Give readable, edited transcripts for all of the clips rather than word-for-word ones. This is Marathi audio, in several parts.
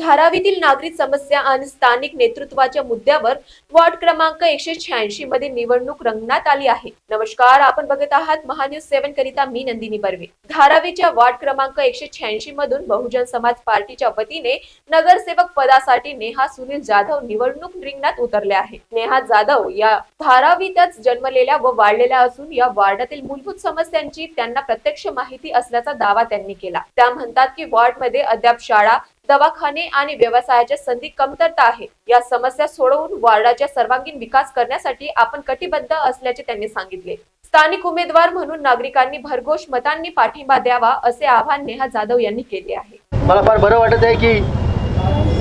धारावीतील नागरिक समस्या आणि स्थानिक नेतृत्वाच्या मुद्द्यावर वॉर्ड क्रमांक 186 मध्ये निवडणूक रंगण्यात आली आहे। नमस्कार, आपण बघत आहात महान्यूज 7 करिता मी नंदिनी बर्वे। धारावीच्या वॉर्ड क्रमांक 186 मधून बहुजन समाज पार्टीच्या वतीने नगरसेवक पदासाठी नेहा सुनील जाधव निवडणूक रिंगणात उतरले आहे। नेहा जाधव या धारावीतच जन्मलेल्या व वाढलेल्या असून या वार्डातील मूलभूत समस्यांची त्यांना प्रत्यक्ष माहिती असल्याचा दावा त्यांनी केला। त्या म्हणतात की वॉर्ड मध्ये अद्याप शाळा, दवाखाने आणि व्यवसायाच्या संधी कमतरता आहे। या समस्या सोडवून वार्डाचा सर्वांगीण विकास करण्यासाठी आपण कटिबद्ध असल्याचे त्यांनी सांगितले। स्थानिक उमेदवार म्हणून नागरिकांनी भरघोष मतांनी पाठिंबा द्यावा असे आवाहन नेहा जाधव यांनी केले आहे। मला फार बरं वाटत आहे की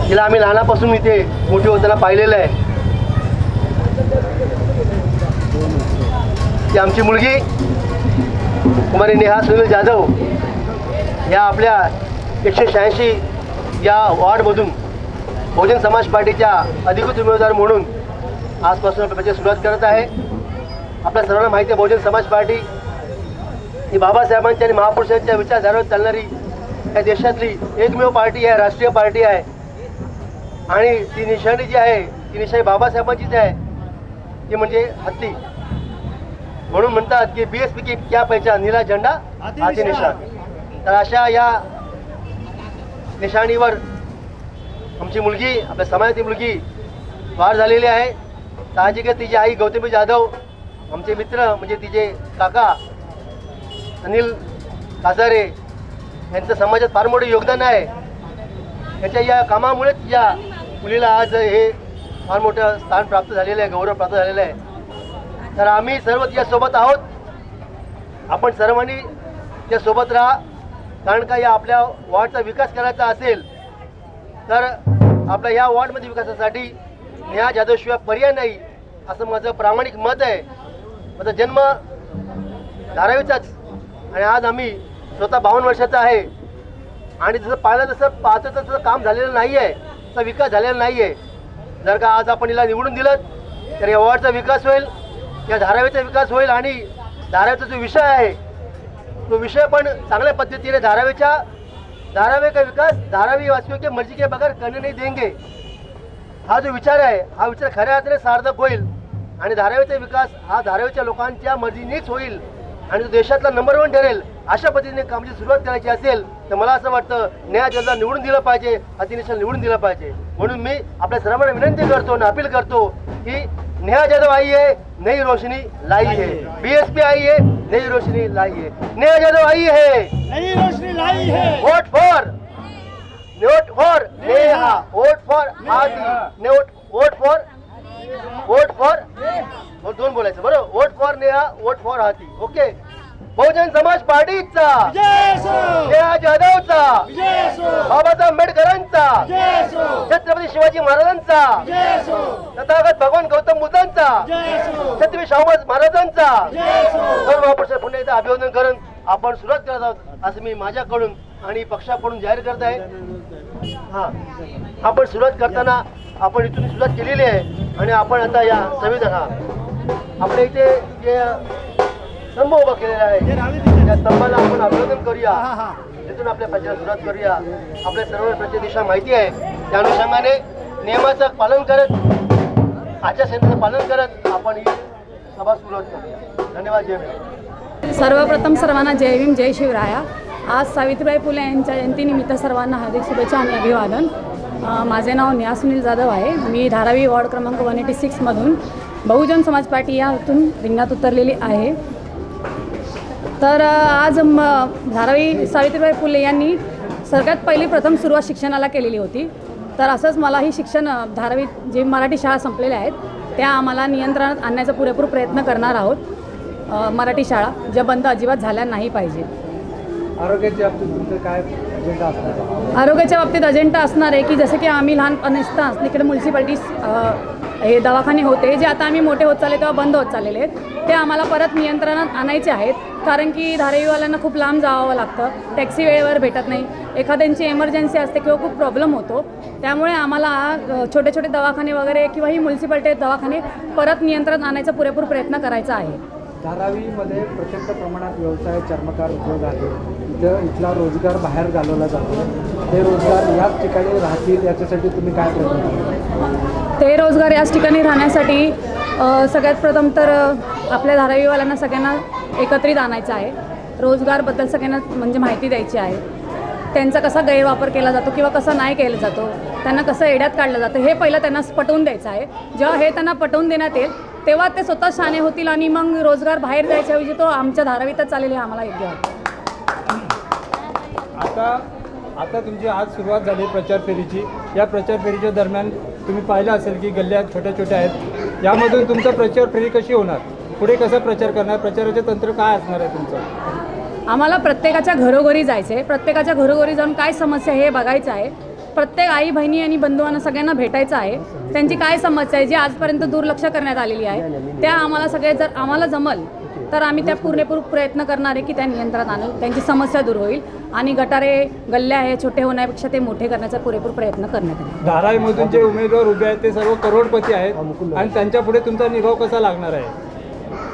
तिला आम्ही लहानापासून इथे मोठी होताना पाहिलेलं आहे की आमची मुलगी कुमारी नेहा सुनील जाधव या आपल्या 186 या वॉर्डमधून बहुजन समाज पार्टीच्या अधिकृत उमेदवार म्हणून आजपासून प्रचाराची सुरुवात करत आहे। आपल्या सर्वांना माहिती आहे, बहुजन समाज पार्टी ही बाबासाहेबांच्या आणि महापुरुषांच्या विचारधारेवर चालणारी या देशातली एकमेव पार्टी आहे, राष्ट्रीय पार्टी आहे। आणि ती निशाणी जी आहे ती निशाणी बाबासाहेबांचीच आहे, ती म्हणजे हत्ती। म्हणून म्हणतात की BSP की क्या पहचान, नीला झेंडा हाती निशाण। तर अशा या निशाणीवर आमची मुलगी, आपल्या समाजाची मुलगी वार झालेली आहे। साहजिकच तिची आई गौतमी जाधव, आमचे मित्र म्हणजे तिचे काका अनिल कासारे यांचं समाजात फार मोठं योगदान आहे। त्याच्या या कामामुळेच या मुलीला आज हे फार मोठं स्थान प्राप्त झालेलं आहे, गौरव प्राप्त झालेला आहे। तर आम्ही सर्व तिच्यासोबत आहोत। आपण सर्वांनी त्यासोबत राहा, कारण का या आपल्या वॉर्डचा विकास करायचा असेल तर आपल्या या वॉर्डमध्ये विकासासाठी नेहा जाधवशिवाय पर्याय नाही, असं माझं प्रामाणिक मत आहे। माझा जन्म धारावीचाच आणि आज आम्ही स्वतः 52 वर्षाचा आहे आणि जसं पाहिलं तसं पाहतो तर तसं काम झालेलं नाही आहे, तसा विकास झालेला नाही आहे। जर का आज आपण हिला निवडून दिलं तर या वॉर्डचा विकास होईल, या धारावीचा विकास होईल आणि धारावीचा जो विषय आहे तो विषय पण चांगल्या पद्धतीने धारावी का विकास धारावी वासियों के मर्जी के बगैर करने नहीं देंगे, हा जो विचार आहे हा विचार खऱ्या अर्थाने सार्थक होईल आणि धारावीचा विकास हा धारावीच्या लोकांच्या मर्जीनेच होईल आणि तो देशातला नंबर 1 ठरेल। अशा पद्धतीने कामाची सुरुवात करायची असेल तर मला असं वाटतं नेहा जाधवला निवडून दिलं पाहिजे, अतिनिशाला निवडून दिलं पाहिजे। म्हणून मी आपल्या सर्वांना विनंती करतो आणि अपील करतो की नेहा जाधव आई है, नई रोशनी लाई है। BSP आई है, नई रोशनी लाई है। नेहा जाधव आई है, नई रोशनी लाई है। Vote for Neha, vote for हाथी, वोट फॉर दोन बोलायचं बरोबर, vote for Neha, vote for हाथी। ओके, बहुजन समाज पार्टीचा, नेहा जाधवचा, बाबासाहेब आंबेडकरांचा, छत्रपती शिवाजी महाराजांचा, तथागत भगवान गौतम बुद्धांचा, छत्रपती शाहू महाराजांचा सर्व महापुरुष पुन्हा एकदा अभिवादन करून आपण सुरुवात करत आहोत असं मी माझ्याकडून आणि पक्षाकडून जाहीर करत आहे। आपण सुरुवात करताना आपण इथून सुरुवात केलेली आहे आणि आपण आता या संविधान आपल्या इथे जे स्तंभ उभा केलेला आहे त्या स्तंभाला आपण अभिवादन करूया, तिथून आपल्या पक्षाला सुरुवात करूया। आपल्या सर्व प्रत्येक दिशा माहिती आहे, त्या अनुषंगाने नियमाचं पालन करत, आचारसंहितेचं पालन करत आपण ही सभा सुरुवात करूया। धन्यवाद, जय भीम। सर्वप्रथम सर्वांना जय भीम, जय शिवराया। आज सावित्रीबाई फुले यांच्या जयंतीनिमित्त सर्वांना हार्दिक शुभेच्छा आणि अभिवादन। माझे नाव नेहा सुनील जाधव आहे। मी धारावी वॉर्ड क्रमांक 186 मधून बहुजन समाज पार्टी यातून रिंगणात उतरलेली आहे। तर आज धारावी सावित्रीबाई फुले यांनी सगळ्यात पहिली प्रथम सुरुवात शिक्षणाला केलेली होती। तर असंच मलाही शिक्षण धारावी जे मराठी शाळा संपलेल्या आहेत त्या आम्हाला नियंत्रणात आणण्याचा पुरेपूर प्रयत्न करणार आहोत। मराठी शाळा ज्या बंद अजिबात झाल्या नाही पाहिजे। आरोग्याच्या बाबतीत तुमचं काय अजेंडा असणार आहे? आरोग्याच्या बाबतीत अजेंडा असणार आहे की जसं की आम्ही लहानपणी असताना इकडे म्युन्सिपाल्टी हे दवाखाने होते जे आता आम्ही मोठे होत चालले तेव्हा बंद होत चाललेले आहेत, ते आम्हाला परत नियंत्रणात आणायचे आहेत। कारण की धारावीवाल्यांना खूप लांब जावं लागतं, टॅक्सी वेळेवर भेटत नाही, एखाद्यांची एमर्जन्सी असते किंवा खूप प्रॉब्लेम होतो, त्यामुळे आम्हाला छोटे छोटे दवाखाने वगैरे किंवा ही म्युन्सिपाल्टी दवाखाने परत नियंत्रणात आणायचा पुरेपूर प्रयत्न करायचा आहे। धारावीमध्ये प्रचंड प्रमाणात व्यवसाय चर्मकार उद्योग आहे. इथला रोजगार बाहेर घालवला जातो. ते रोजगार याच ठिकाणी राहतील याच्यासाठी तुम्ही काय प्रयत्न करता? ते रोजगार याच ठिकाणी राहण्यासाठी सगळ्यात प्रथम तर आपल्या धारावीवाल्यांना सगळ्यांना एकत्रित आणायचं आहे. रोजगारबद्दल सगळ्यांना म्हणजे माहिती द्यायची आहे. त्यांचा कसा गैरवापर केला जातो किंवा कसा नाही केला जातो, त्यांना कसं एड्यात काढलं जातं हे पहिलं त्यांना पटवून द्यायचं आहे. जेव्हा हे त्यांना पटवून देण्यात येईल तेव्हा ते स्वतः शाणे होतील आणि मग रोजगार बाहेर जायच्याऐवजी तो आमच्या धारावीतच चालेल हे आम्हाला योग्य वाटतं. आता तुमची आज सुरुवात झाली प्रचार फेरीची. या प्रचार फेरीच्या दरम्यान तुम्ही पाहिलं असेल की गल्ल्या छोट्या छोट्या आहेत. यामधून तुमचा प्रचार फेरी कशी होणार, पुढे कसा प्रचार करणार, प्रचाराचे तंत्र काय असणार आहे तुमचं? आम्हाला प्रत्येकाच्या घरोघरी जायचं आहे. प्रत्येकाच्या घरोघरी जाऊन काय समस्या आहे हे बघायचं आहे. प्रत्येक आई बहिणी आणि बंधुवांना सगळ्यांना भेटायचं आहे. त्यांची काय समस्या आहे जी आजपर्यंत दुर्लक्ष करण्यात आलेली आहे त्या आम्हाला सगळे जर आम्हाला जमल तर आम्ही त्या पूर्ण प्रयत्न करणार आहे की त्या नियंत्रणात आणू, त्यांची समस्या दूर होईल आणि गटारे गल्ल्या हे छोटे होण्यापेक्षा ते मोठे करण्याचा पुरेपूर प्रयत्न करण्यात येईल. धारावीमधून जे उमेदवार उभे आहेत ते सर्व करोडपती आहेत आणि त्यांच्या पुढे तुमचा निभाव कसा लागणार आहे?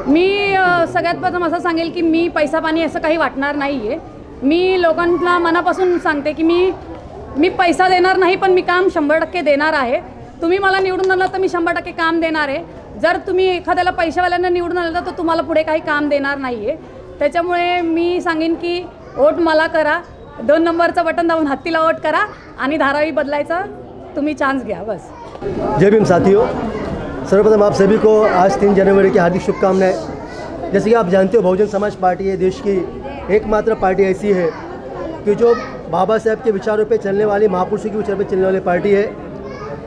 मी सगळ्यात प्रथम असं सांगेल की मी पैसा पाणी असं काही वाटणार नाही आहे. मी लोकांना मनापासून सांगते की मी पैसा देणार नाही पण मी काम 100% देणार आहे. तुम्ही मला निवडून आणलं तर मी 100% काम देणार आहे. जर तुम्ही एखाद्याला पैशावाल्यांना निवडून आणलं तर तुम्हाला पुढे काही काम देणार नाही आहे. त्याच्यामुळे मी सांगेन की वोट मला करा, 2 नंबरचं बटन दाबून हत्तीला वोट करा आणि धारावी बदलायचा तुम्ही चान्स घ्या बस. जय भीम साथियों, सर्वप्रथम आप सभी को आज 3 जनवरी की हार्दिक शुभकामनाएं। जैसे कि आप जानते हो बहुजन समाज पार्टी ये देश की एकमात्र पार्टी ऐसी है कि जो बाबा साहब के विचारों पे चलने वाली, महापुरुषों के विचारों पे चलने वाली पार्टी है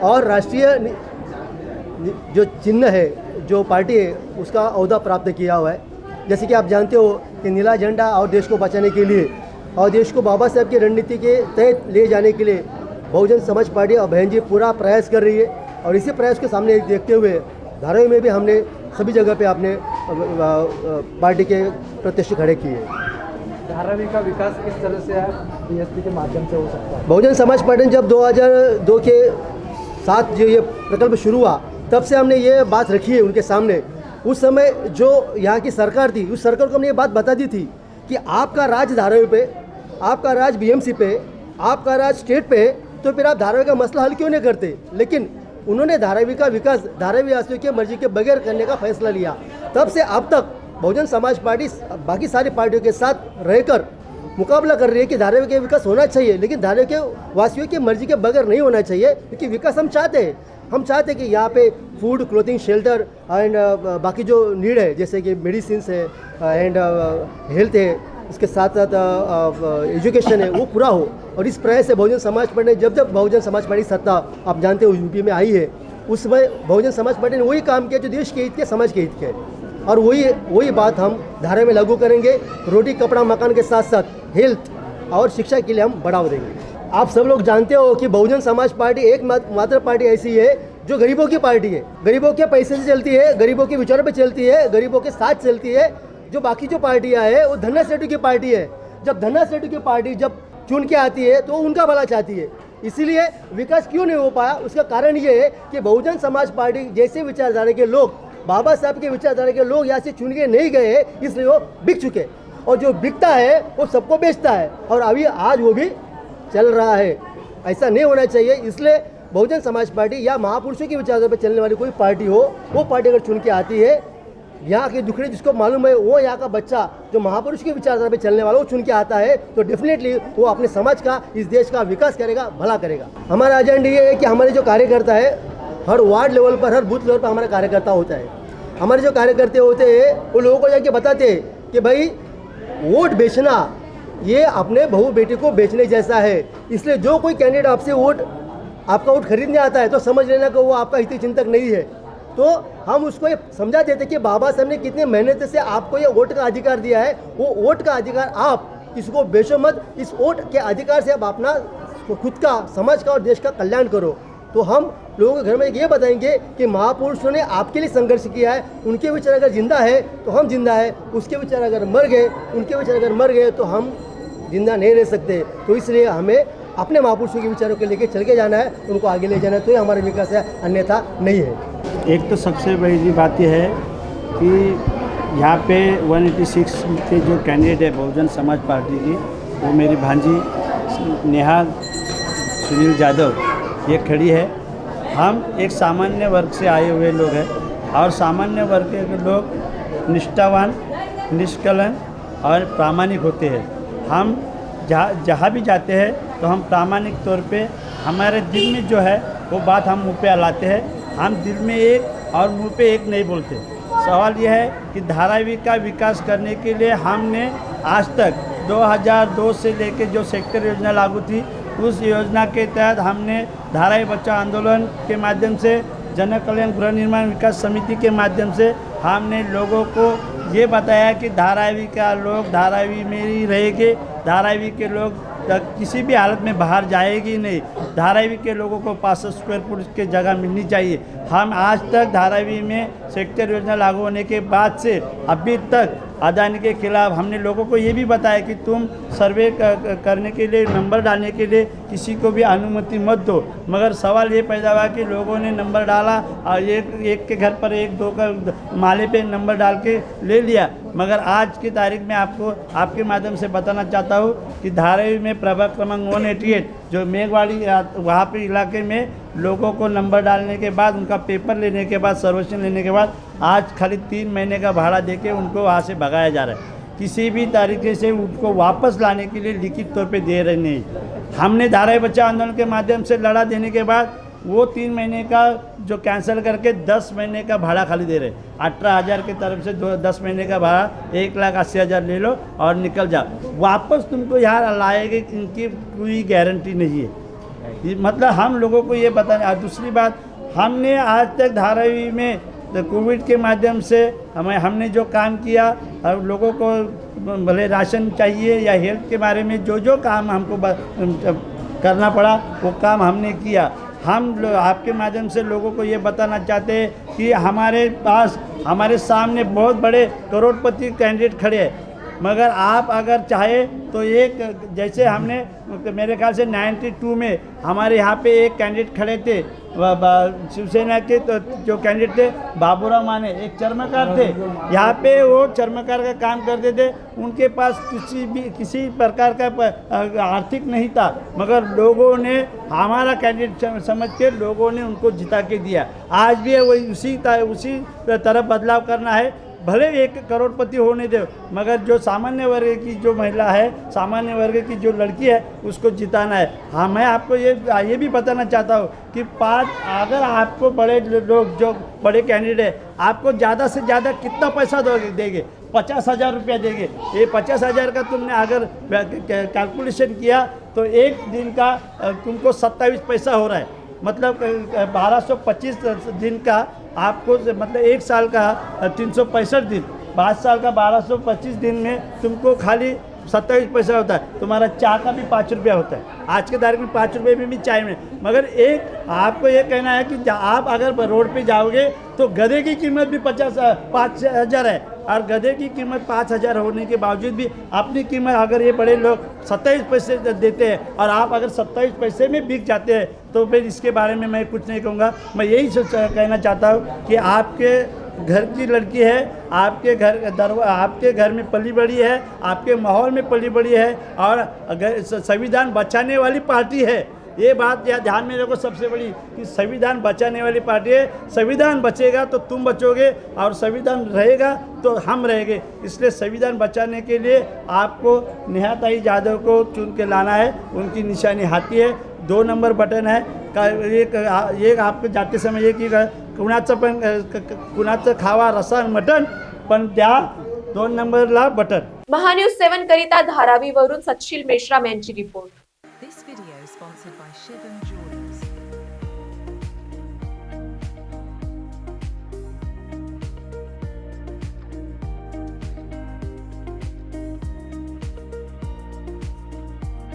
और राष्ट्रीय जो चिन्ह है, जो पार्टी है, उसका ओहदा प्राप्त किया हुआ है। जैसे कि आप जानते हो कि नीला झंडा और देश को बचाने के लिए और देश को बाबा साहब की रणनीति के तहत ले जाने के लिए बहुजन समाज पार्टी और बहन जी पूरा प्रयास कर रही है। और इसी प्रयास के सामने देखते हुए धारावी में भी हमने सभी जगह पे अपने पार्टी के प्रत्याशी खड़े किए। धारावी का विकास किस तरह से बीएसपी के माध्यम से हो सकता है? बहुजन समाज पार्टी ने जब 2002 के साथ जो ये प्रकल्प शुरू हुआ तब से हमने ये बात रखी है उनके सामने। उस समय जो यहाँ की सरकार थी उस सरकार को हमने ये बात बता दी थी कि आपका राज धारावी पे, आपका राज बीएमसी पे, आपका राज स्टेट पे, तो फिर आप धारावी का मसला हल क्यों नहीं करते। लेकिन उन्होंने धारावी का विकास धारावी वासियों की मर्जी के बगैर करने का फैसला लिया। तब से अब तक बहुजन समाज पार्टी बाकी सारी पार्टियों के साथ रहकर मुकाबला कर रही है कि धारावी का विकास होना चाहिए, लेकिन धारावी के वासियों की मर्जी के बगैर नहीं होना चाहिए, क्योंकि विकास हम चाहते हैं। हम चाहते हैं कि यहाँ पे फूड, क्लोथिंग, शेल्टर एंड बाकी जो नीड है जैसे कि मेडिसिन है एंड हेल्थ है, इसके साथ साथ एजुकेशन है, वो पूरा हो। और इस प्रयास से बहुजन समाज पार्टी ने जब बहुजन समाज पार्टी सत्ता आप जानते हो यूपी में आई है, उस समय बहुजन समाज पार्टी ने वही काम किया जो देश के हित के, समाज के हित के, और वही बात हम धारा में लागू करेंगे। रोटी कपड़ा मकान के साथ साथ हेल्थ और शिक्षा के लिए हम बढ़ावा देंगे। आप सब लोग जानते हो कि बहुजन समाज पार्टी एक मात्र पार्टी ऐसी है जो गरीबों की पार्टी है, गरीबों के पैसे से चलती है, गरीबों के विचारों पे चलती है, गरीबों के साथ चलती है। जो बाकी जो पार्टियां है वो धन्ना सेठों की पार्टी है। जब धन्ना सेठों की पार्टी जब चुन के आती है तो उनका भला चाहती है, इसीलिए विकास क्यों नहीं हो पाया। उसका कारण ये है कि बहुजन समाज पार्टी जैसे विचारधारा के लोग, बाबा साहब के विचारधारा के लोग यहाँ से चुन के नहीं गए, इसलिए वो बिक चुके, और जो बिकता है वो सबको बेचता है, और अभी आज वो भी चल रहा है। ऐसा नहीं होना चाहिए। इसलिए बहुजन समाज पार्टी या महापुरुषों की विचारधारा पर चलने वाली कोई पार्टी हो, वो पार्टी अगर चुन के आती है, यहाँ के दुखड़े जिसको मालूम है, वो यहाँ का बच्चा जो महापुरुष की विचारधारा पे चलने वाला वो चुन के आता है, तो डेफिनेटली वो अपने समाज का, इस देश का विकास करेगा, भला करेगा। हमारा एजेंडा ये है कि हमारे जो कार्यकर्ता है हर वार्ड लेवल पर, हर बूथ लेवल पर हमारा कार्यकर्ता होता है। हमारे जो कार्यकर्ता होते हैं वो लोगों को जाके बताते हैं कि भाई वोट बेचना ये अपने बहू बेटी को बेचने जैसा है, इसलिए जो कोई कैंडिडेट आपसे आपका वोट खरीदने आता है तो समझ लेना कि वो आपका हित चिंतक नहीं है। तो हम उसको ये समझा देते कि बाबा साहब ने कितने मेहनत से आपको ये वोट का अधिकार दिया है, वो वोट का अधिकार आप इसको बेचो मत, इस वोट के अधिकार से आप अपना खुद का, समाज का और देश का कल्याण करो। तो हम लोगों के घर में ये बताएंगे कि महापुरुषों ने आपके लिए संघर्ष किया है, उनके विचार अगर जिंदा है तो हम जिंदा है, उसके विचार अगर मर गए, उनके विचार अगर मर गए तो हम जिंदा नहीं रह सकते। तो इसलिए हमें अपने महापुरुषों के विचारों को लेकर चल के जाना है, उनको आगे ले जाना है, तो ये हमारा विकास है, अन्यथा नहीं है। एक तो सबसे बड़ी बात यह है कि यहाँ पे 186 के जो कैंडिडेट है बहुजन समाज पार्टी की, वो मेरी भांजी नेहा सुनील यादव ये खड़ी है। हम एक सामान्य वर्ग से आए हुए लोग हैं और सामान्य वर्ग के लोग निष्ठावान, निष्कलन और प्रामाणिक होते हैं। हम जहाँ भी जाते हैं तो हम प्रामाणिक तौर पे हमारे दिल में जो है वो बात हम मुँह पे लाते हैं। हम दिल में एक और मुँह पे एक नहीं बोलते। सवाल यह है कि धारावी का विकास करने के लिए हमने आज तक 2002 से लेकर जो सेक्टर योजना लागू थी, उस योजना के तहत हमने धारावी बचाओ आंदोलन के माध्यम से, जन कल्याण गृह निर्माण विकास समिति के माध्यम से हमने लोगों को ये बताया कि धारावी का लोग धारावी में ही रहेंगे, धारावी के लोग किसी भी हालत में बाहर जाएगी नहीं। धारावी के लोगों को 500 स्क्वायर फुट की जगह मिलनी चाहिए। हम आज तक धारावी में सेक्टर योजना लागू होने के बाद से अभी तक अदानी के खिलाफ हमने लोगों को ये भी बताया कि तुम सर्वे करने के लिए, नंबर डालने के लिए किसी को भी अनुमति मत दो। मगर सवाल ये पैदा हुआ कि लोगों ने नंबर डाला और एक के घर पर एक दो का माले पे नंबर डाल के ले लिया। मगर आज की तारीख में आपको आपके माध्यम से बताना चाहता हूँ कि धारावी में प्रभाग क्रमांक 188 जो मेघवाड़ी वहाँ पे इलाके में लोगों को नंबर डालने के बाद, उनका पेपर लेने के बाद, सर्वेक्षण लेने के बाद आज खाली 3 महीने का भाड़ा देके उनको वहाँ से भगाया जा रहा है। किसी भी तरीके से उनको वापस लाने के लिए लिखित तौर पे दे रहे नहीं। हमने धारावी बचाओ आंदोलन के माध्यम से लड़ा देने के बाद वो 3 महीने का जो कैंसिल करके 10 महीने का भाड़ा खाली दे रहे। 18,000 की तरफ से 10 महीने का भाड़ा 1,80,000 ले लो और निकल जाओ। वापस तुमको यहाँ लाएंगे इनकी कोई गारंटी नहीं है। मतलब हम लोगों को ये बताना। दूसरी बात, हमने आज तक धारावी में कोविड के माध्यम से हमने जो काम किया और लोगों को भले राशन चाहिए या हेल्थ के बारे में जो काम हमको करना पड़ा वो काम हमने किया। हम आपके माध्यम से लोगों को ये बताना चाहते हैं कि हमारे पास, हमारे सामने बहुत बड़े करोड़पति कैंडिडेट खड़े हैं। मगर आप अगर चाहे तो एक, जैसे हमने मेरे ख्याल से 92 में हमारे यहाँ पे एक कैंडिडेट खड़े थे शिवसेना के, तो जो कैंडिडेट थे बाबूराव माने, एक चर्मकार थे। यहाँ पे वो चर्मकार का काम करते थे। उनके पास किसी प्रकार का आर्थिक नहीं था, मगर लोगों ने हमारा कैंडिडेट समझ के लोगों ने उनको जिता के दिया। आज भी वही उसी तरफ बदलाव करना है। भले एक करोड़पति होने दे, मगर जो सामान्य वर्ग की जो महिला है, सामान्य वर्ग की जो लड़की है, उसको जिताना है। हाँ, मैं आपको ये भी बताना चाहता हूँ कि अगर आपको बड़े लोग, जो बड़े कैंडिडेट है, आपको ज़्यादा से ज़्यादा कितना पैसा देंगे? 50,000 रुपया देंगे। ये 50,000 का तुमने अगर कैलकुलेशन किया तो एक दिन का तुमको 27 पैसा हो रहा है। मतलब 1225 दिन का आपको, मतलब एक साल का 365 दिन, 5 साल का 1225 दिन में तुमको खाली 27 पैसा होता है। तुम्हारा चाय का भी 5 रुपया होता है। आज के तारीख में 5 रुपये में भी चाय में। मगर एक आपको ये कहना है कि आप अगर रोड पे जाओगे तो गधे की कीमत भी 5,000 है, और गधे की कीमत 5,000 होने के बावजूद भी अपनी कीमत, अगर ये बड़े लोग 27 पैसे देते हैं और आप अगर 27 पैसे में बिक जाते हैं, तो फिर इसके बारे में मैं कुछ नहीं कहूँगा। मैं यही कहना चाहता हूँ कि आपके घर की लड़की है, आपके घर में पली बड़ी है, आपके माहौल में पली बड़ी है, और संविधान बचाने वाली पार्टी है। ये बात ध्यान में रखो सबसे बड़ी, कि संविधान बचाने वाली पार्टी है। संविधान बचेगा तो तुम बचोगे, और संविधान रहेगा तो हम रहेंगे। इसलिए संविधान बचाने के लिए आपको नेहा यादव को चुन के लाना है। उनकी निशानी हाथी है, 2 नंबर बटन है। एक आपको जाते समय ये कि कुणाचं खावा रसा मटण, पण त्या 2 नंबरला बटन। महान्यूज 7 करिता धारावीवरून सचिल मेश्राम यांची report. This video is sponsored by Shivam Jewelers.